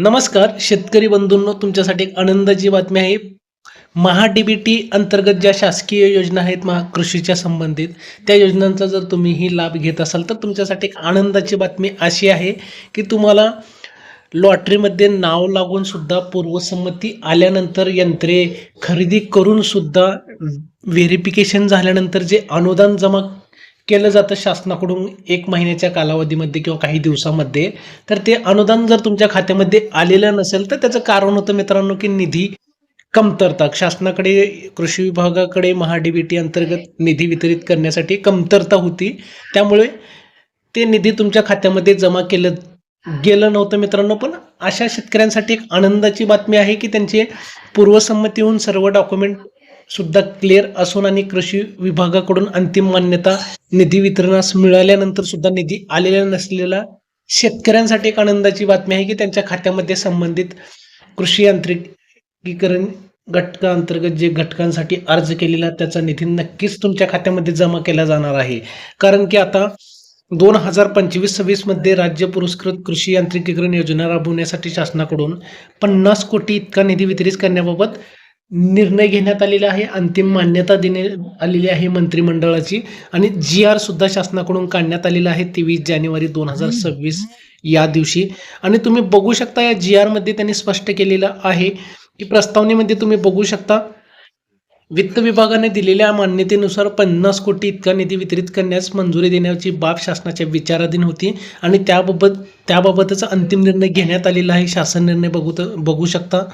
नमस्कार शेतकरी बंधूंनो, तुमच्यासाठी एक आनंदाची बातमी आहे. महा-डी-बी-टी अंतर्गत ज्या शासकीय योजना आहेत कृषीच्या संबंधित, त्या योजनांचा जर तुम्हीही लाभ घेत असाल, तर तुमच्यासाठी एक आनंदाची बातमी अशी आहे, की तुम्हाला लॉटरीमध्ये नाव लागून सुद्धा पूर्वसंमती आल्यानंतर यंत्रे खरेदी करून सुद्धा व्हेरिफिकेशन झाल्यानंतर जे अनुदान जमा केलं जातं शासनाकडून 1 महिन्याच्या कालावधीमध्ये किंवा काही दिवसामध्ये, तर ते अनुदान जर तुमच्या खात्यामध्ये आलेलं नसेल, तर त्याचं कारण होतं मित्रांनो, की निधी कमतरता. शासनाकडे, कृषी विभागाकडे महा-डी-बी-टी अंतर्गत निधी वितरित करण्यासाठी कमतरता होती. त्यामुळे ते निधी तुमच्या खात्यामध्ये जमा केलं गेलं नव्हतं मित्रांनो. पण अशा शेतकऱ्यांसाठी एक आनंदाची बातमी आहे, की त्यांची पूर्वसंमती होऊन सर्व डॉक्युमेंट सुद्धा क्लिअर असून आणि कृषी विभागाकडून अंतिम मान्यता निधी वितरणास मिळाल्यानंतर सुद्धा निधी आलेला नसलेल्या शेतकऱ्यांसाठी एक आनंदाची बातमी आहे, की त्यांच्या खात्यामध्ये संबंधित कृषी यांत्रिकीकरण घटकांतर्गत जे घटकांसाठी अर्ज केलेला त्याचा निधी नक्कीच तुमच्या खात्यामध्ये जमा केला जाणार आहे. कारण की आता 2025-26 मध्ये राज्य पुरस्कृत कृषी यांत्रिकीकरण योजना राबवण्यासाठी शासनाकडून 50 कोटी इतका निधी वितरित करण्याबाबत निर्णय घेण्यात आलेला आहे. अंतिम मान्यता देण्यात आलेली आहे मंत्रिमंडळाची आणि जी-आर सुद्धा शासनाकडून काढण्यात आलेला आहे 23 जानेवारी 2026 या दिवशी. आणि तुम्ही बघू शकता या जी-आर मध्ये त्यांनी स्पष्ट केलेलं आहे, की प्रस्तावनेमध्ये तुम्ही बघू शकता, वित्त विभागाने दिलेल्या मान्यतेनुसार 50 कोटी इतका निधी वितरित करण्यास मंजुरी देण्याची बाब शासनाच्या विचाराधीन होती आणि त्याबाबतचा अंतिम निर्णय घेण्यात आलेला आहे. शासन निर्णय बघू शकता.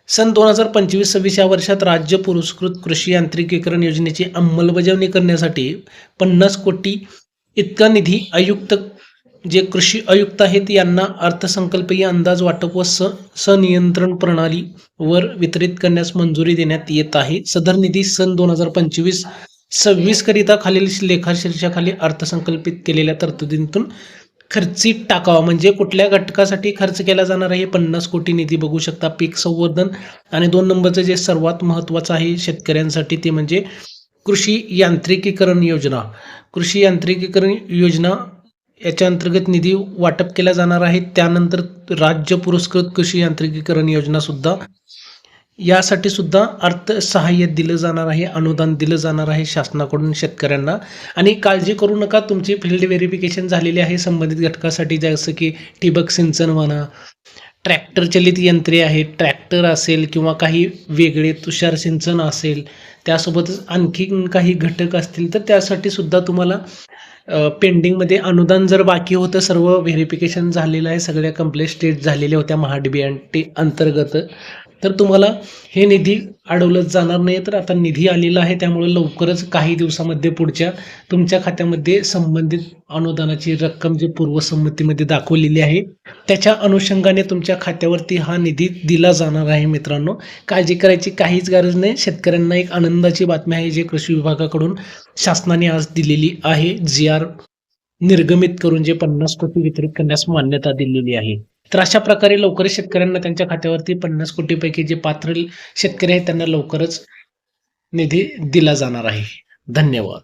सन 2025-26 या वर्षात राज्य पुरस्कृत कृषी यांत्रिकीकरण योजनेची अंमलबजावणी करण्यासाठी 50 कोटी इतका निधी जे कृषी आयुक्त आहेत यांना अर्थसंकल्पीय अंदाज वाटप व संनियंत्रण प्रणालीवर वितरित करण्यास मंजुरी देण्यात येत आहे. सदर निधी सन 2025-26 करिता खालील लेखाशीर्षाखाली अर्थसंकल्पित केलेल्या तरतुदींतून खर्चित टाकावा. म्हणजे कुठल्या घटकासाठी खर्च केला जाणार आहे? 50 कोटी निधी बघू शकता. पीक संवर्धन आणि 2 नंबरचं जे सर्वात महत्त्वाचं आहे शेतकऱ्यांसाठी ते म्हणजे कृषी यांत्रिकीकरण योजना. कृषी यांत्रिकीकरण योजना याच्या अंतर्गत निधी वाटप केला जाणार आहे. त्यानंतर राज्य पुरस्कृत कृषी यांत्रिकीकरण योजना सुद्धा यासाठी सुद्धा अर्थसहाय्य दिलं जाणार आहे, अनुदान दिलं जाणार आहे शासनाकडून शेतकऱ्यांना. आणि काळजी करू नका, तुमची फील्ड व्हेरिफिकेशन झालेली आहे संबंधित घटकासाठी, जसं की ठिबक सिंचन म्हणा, ट्रॅक्टर चलित यंत्रे आहेत, ट्रॅक्टर असेल किंवा काही वेगळे तुषार सिंचन असेल, त्यासोबतच आणखी काही घटक असतील, तर त्यासाठी सुद्धा तुम्हाला पेंडिंगमध्ये अनुदान जर बाकी होतं, सर्व व्हेरिफिकेशन झालेलं आहे, सगळ्या कंप्लीट स्टेट झालेल्या होत्या महा-डी-बी-टी अंतर्गत, तर तुम्हाला हे निधी अडवलं जाणार नाही. तर आता निधी आलेला आहे, त्यामुळे लवकरच काही दिवसामध्ये पुढच्या तुमच्या खात्यामध्ये संबंधित अनुदानाची रक्कम जी पूर्वसंमतीमध्ये दाखवलेली आहे त्याच्या अनुषंगाने तुमच्या खात्यावरती हा निधी दिला जाणार आहे. मित्रांनो, काळजी करायची काहीच गरज नाही. शेतकऱ्यांना एक आनंदाची बातमी आहे, जे कृषी विभागाकडून शासनाने आज दिलेली आहे. जी-आर निर्गमित करून जे 50 कोटी वितरित करण्यास मान्यता दिलेली आहे. तर अशा प्रकारे लवकरच शेतकऱ्यांना त्यांच्या खात्यावरती 50 कोटीपैकी जे पात्र शेतकरी आहेत त्यांना लवकरच निधी दिला जाणार आहे. धन्यवाद.